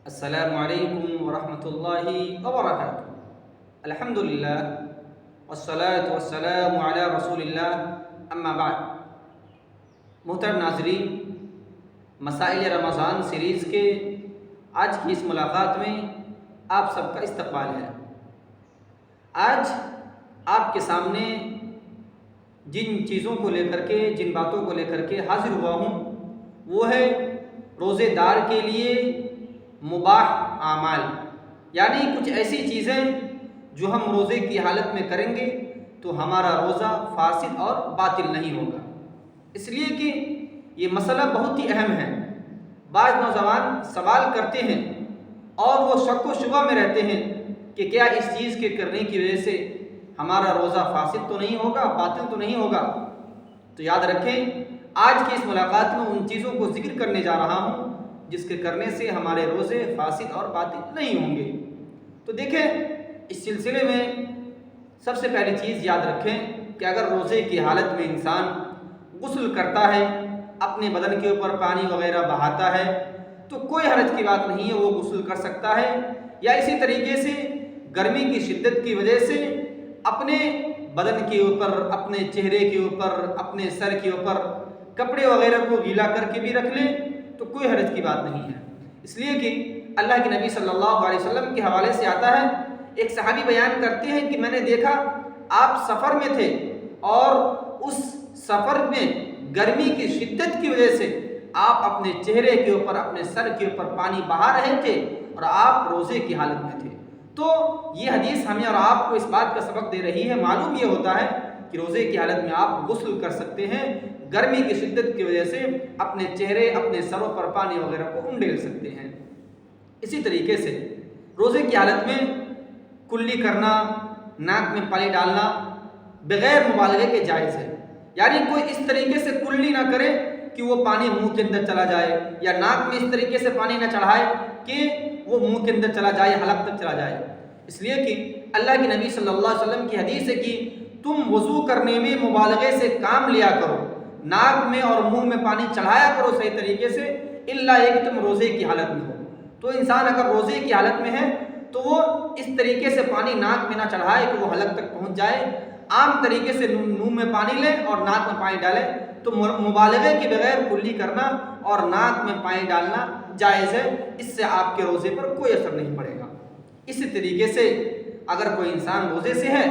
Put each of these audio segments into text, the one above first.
السلام علیکم ورحمۃ اللہ وبرکاتہ۔ الحمدللہ والصلاة والسلام علی رسول اللہ، اما بعد۔ محترم ناظرین، مسائل رمضان سیریز کے آج کی اس ملاقات میں آپ سب کا استقبال ہے۔ آج آپ کے سامنے جن چیزوں کو لے کر کے، جن باتوں کو لے کر کے حاضر ہوا ہوں وہ ہے روزے دار کے لیے مباح اعمال، یعنی کچھ ایسی چیزیں جو ہم روزے کی حالت میں کریں گے تو ہمارا روزہ فاسد اور باطل نہیں ہوگا، اس لیے کہ یہ مسئلہ بہت ہی اہم ہے۔ بعض نوجوان سوال کرتے ہیں اور وہ شک و شبہ میں رہتے ہیں کہ کیا اس چیز کے کرنے کی وجہ سے ہمارا روزہ فاسد تو نہیں ہوگا، باطل تو نہیں ہوگا۔ تو یاد رکھیں، آج کی اس ملاقات میں ان چیزوں کو ذکر کرنے جا رہا ہوں جس کے کرنے سے ہمارے روزے فاسد اور باطل نہیں ہوں گے۔ تو دیکھیں، اس سلسلے میں سب سے پہلی چیز یاد رکھیں کہ اگر روزے کی حالت میں انسان غسل کرتا ہے، اپنے بدن کے اوپر پانی وغیرہ بہاتا ہے تو کوئی حرج کی بات نہیں ہے، وہ غسل کر سکتا ہے۔ یا اسی طریقے سے گرمی کی شدت کی وجہ سے اپنے بدن کے اوپر، اپنے چہرے کے اوپر، اپنے سر کے اوپر کپڑے وغیرہ کو گیلا کر کے بھی رکھ لیں تو کوئی حرج کی بات نہیں ہے، اس لیے کہ اللہ کے نبی صلی اللہ علیہ وسلم کے حوالے سے آتا ہے، ایک صحابی بیان کرتے ہیں کہ میں نے دیکھا آپ سفر میں تھے اور اس سفر میں گرمی کی شدت کی وجہ سے آپ اپنے چہرے کے اوپر، اپنے سر کے اوپر پانی بہا رہے تھے اور آپ روزے کی حالت میں تھے۔ تو یہ حدیث ہمیں اور آپ کو اس بات کا سبق دے رہی ہے، معلوم یہ ہوتا ہے کہ روزے کی حالت میں آپ غسل کر سکتے ہیں، گرمی کی شدت کی وجہ سے اپنے چہرے، اپنے سروں پر پانی وغیرہ کو انڈیل سکتے ہیں۔ اسی طریقے سے روزے کی حالت میں کلی کرنا، ناک میں پانی ڈالنا بغیر مبالغے کے جائز ہے، یعنی کوئی اس طریقے سے کلی نہ کرے کہ وہ پانی منہ کے اندر چلا جائے، یا ناک میں اس طریقے سے پانی نہ چڑھائے کہ وہ منہ کے اندر چلا جائے، حلق تک چلا جائے، اس لیے کہ اللہ کے نبی صلی اللہ علیہ وسلم کی حدیث ہے کہ تم وضو کرنے میں مبالغے سے کام لیا کرو، ناک میں اور منہ میں پانی چڑھایا کرو صحیح طریقے سے، الا یہ کہ تم روزے کی حالت میں ہو۔ تو انسان اگر روزے کی حالت میں ہے تو وہ اس طریقے سے پانی ناک میں نہ چڑھائے کہ وہ حلق تک پہنچ جائے، عام طریقے سے منہ میں پانی لے اور ناک میں پانی ڈالے، تو مبالغے کے بغیر کلی کرنا اور ناک میں پانی ڈالنا جائز ہے، اس سے آپ کے روزے پر کوئی اثر نہیں پڑے گا۔ اسی طریقے سے اگر کوئی انسان روزے سے ہے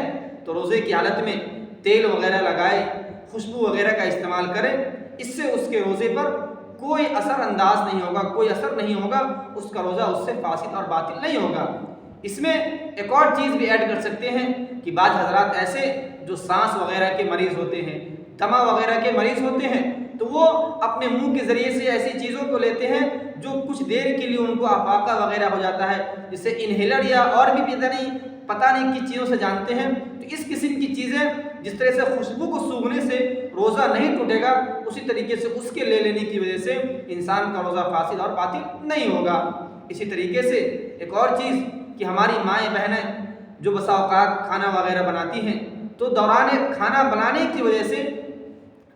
تو روزے کی حالت میں تیل وغیرہ لگائے، خوشبو وغیرہ کا استعمال کرے، اس سے اس کے روزے پر کوئی اثر انداز نہیں ہوگا، کوئی اثر نہیں ہوگا، اس کا روزہ اس سے فاسد اور باطل نہیں ہوگا۔ اس میں ایک اور چیز بھی ایڈ کر سکتے ہیں کہ بعض حضرات ایسے جو سانس وغیرہ کے مریض ہوتے ہیں، دمہ وغیرہ کے مریض ہوتے ہیں، تو وہ اپنے منہ کے ذریعے سے ایسی چیزوں کو لیتے ہیں جو کچھ دیر کے لیے ان کو افاقہ وغیرہ ہو جاتا ہے، جسے انہیلر یا اور بھی پتہ نہیں کن چیزوں سے جانتے ہیں۔ تو اس قسم کی چیزیں جس طرح سے خوشبو کو سونگھنے سے روزہ نہیں ٹوٹے گا، اسی طریقے سے اس کے لے لینے کی وجہ سے انسان کا روزہ فاسد اور باطل نہیں ہوگا۔ اسی طریقے سے ایک اور چیز کہ ہماری مائیں بہنیں جو بسا اوقات کھانا وغیرہ بناتی ہیں، تو دوران کھانا بنانے کی وجہ سے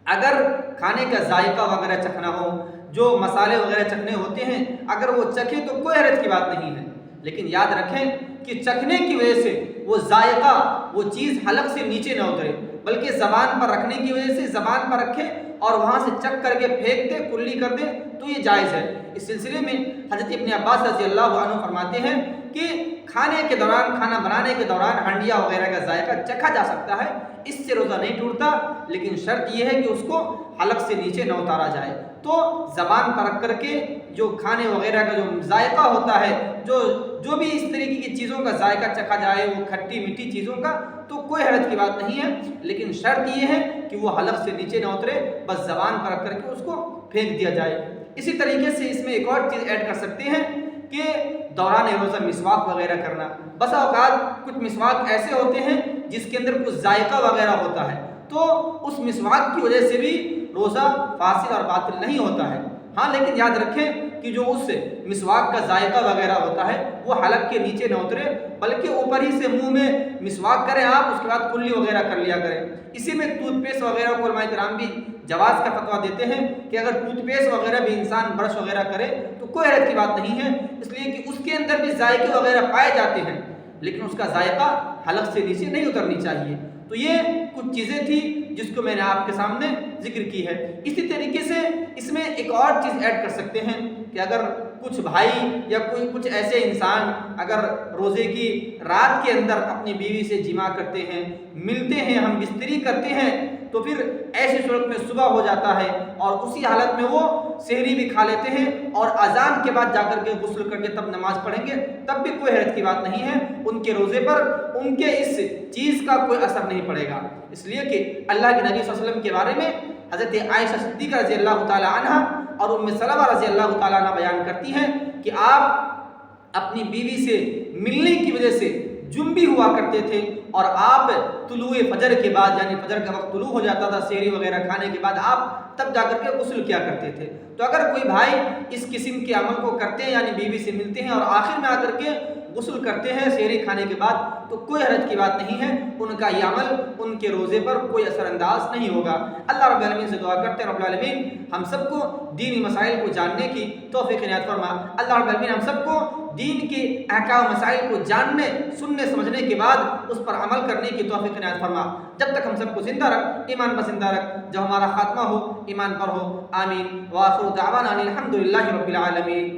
اگر کھانے کا ذائقہ وغیرہ چکھنا ہو، جو مسالے وغیرہ چکھنے ہوتے ہیں، اگر وہ چکھے تو کوئی حرج کی بات نہیں ہے، لیکن یاد رکھیں کہ چکھنے کی وجہ سے وہ ذائقہ، وہ چیز حلق سے نیچے نہ اترے، بلکہ زبان پر رکھنے کی وجہ سے زبان پر رکھے اور وہاں سے چکھ کر کے پھینک دے، کلی کر دے، تو یہ جائز ہے۔ اس سلسلے میں حضرت ابن عباس رضی اللہ عنہ فرماتے ہیں کہ کھانے کے دوران، کھانا بنانے کے دوران ہنڈیا وغیرہ کا ذائقہ چکھا جا سکتا ہے، اس سے روزہ نہیں ٹوٹتا، لیکن شرط یہ ہے کہ اس کو حلق سے نیچے نہ اتارا جائے۔ تو زبان پر رکھ کر کے جو کھانے وغیرہ کا جو ذائقہ ہوتا ہے، جو بھی اس طریقے کی چیزوں کا ذائقہ چکھا جائے، وہ کھٹی میٹھی چیزوں کا، تو کوئی حرج کی بات نہیں ہے، لیکن شرط یہ ہے کہ وہ حلق سے نیچے نہ اترے، بس زبان پر رکھ کر کے اس کو پھینک دیا جائے۔ اسی طریقے سے اس میں ایک اور چیز ایڈ کر سکتے ہیں کہ دوران روزہ مسواک وغیرہ کرنا۔ بسا اوقات کچھ مسواک ایسے ہوتے ہیں جس کے اندر کچھ ذائقہ وغیرہ ہوتا ہے، تو اس مسواک کی وجہ سے بھی روزہ فاسد اور باطل نہیں ہوتا ہے۔ ہاں، لیکن یاد رکھیں کہ جو اس مسواک کا ذائقہ وغیرہ ہوتا ہے وہ حلق کے نیچے نہ اترے، بلکہ اوپر ہی سے منہ میں مسواک کریں آپ، اس کے بعد کلی وغیرہ کر لیا کریں۔ اسی میں ٹوتھ پیسٹ وغیرہ کو علماء کرام بھی جواز کا فتویٰ دیتے ہیں کہ اگر ٹوتھ پیسٹ وغیرہ بھی انسان برش وغیرہ کرے تو کوئی حرج کی بات نہیں ہے، اس لیے کہ اس اندر بھی ذائقے وغیرہ پائے جاتے ہیں لیکن اس کا ذائقہ حلق سے نیچے نہیں اترنی چاہیے۔ تو یہ کچھ چیزیں تھی جس کو میں نے آپ کے سامنے ذکر کی ہے۔ اسی طریقے سے اس میں ایک اور چیز ایڈ کر سکتے ہیں کہ اگر کچھ بھائی یا کچھ ایسے انسان اگر روزے کی رات کے اندر اپنی بیوی سے جماع کرتے ہیں، ملتے ہیں، ہم بستری کرتے ہیں، تو پھر ایسی صورت میں صبح ہو جاتا ہے اور اسی حالت میں وہ سحری بھی کھا لیتے ہیں اور اذان کے بعد جا کر کے غسل کر کے تب نماز پڑھیں گے، تب بھی کوئی حرج کی بات نہیں ہے، ان کے روزے پر ان کے اس چیز کا کوئی اثر نہیں پڑے گا۔ اس لیے کہ اللہ کے نبی صلی اللہ علیہ وسلم کے بارے میں حضرت عائشہ صدیقہ رضی اللہ تعالی عنہ اور ام سلمہ رضی اللہ تعالی عنہ بیان کرتی ہیں کہ آپ اپنی بیوی سے ملنے کی وجہ سے جنبی ہوا کرتے تھے اور آپ طلوع فجر کے بعد یعنی فجر کا وقت طلوع ہو جاتا تھا سحری وغیرہ کھانے کے بعد آپ تب جا کر کے غسل کیا کرتے تھے۔ تو اگر کوئی بھائی اس قسم کے عمل کو کرتے ہیں یعنی بیوی سے ملتے ہیں اور آخر میں آ کر کے غسل کرتے ہیں سحری کھانے کے بعد تو کوئی حرج کی بات نہیں ہے، ان کا یہ عمل ان کے روزے پر کوئی اثر انداز نہیں ہوگا۔ اللہ رب العالمین سے دعا کرتے ہیں رب العالمین ہم سب کو دینی مسائل کو جاننے کی توفیق عنایت فرما۔ اللہ رب العالمین ہم سب کو دین کے احکام مسائل کو جاننے سننے سمجھنے کے بعد اس پر عمل کرنے کی توفیق عنایت فرما۔ جب تک ہم سب کو زندہ رکھ، ایمان پر زندہ رکھ، جب ہمارا خاتمہ ہو ایمان پر ہو، آمین۔ وآخر دعوانا الحمد للہ رب العالمین۔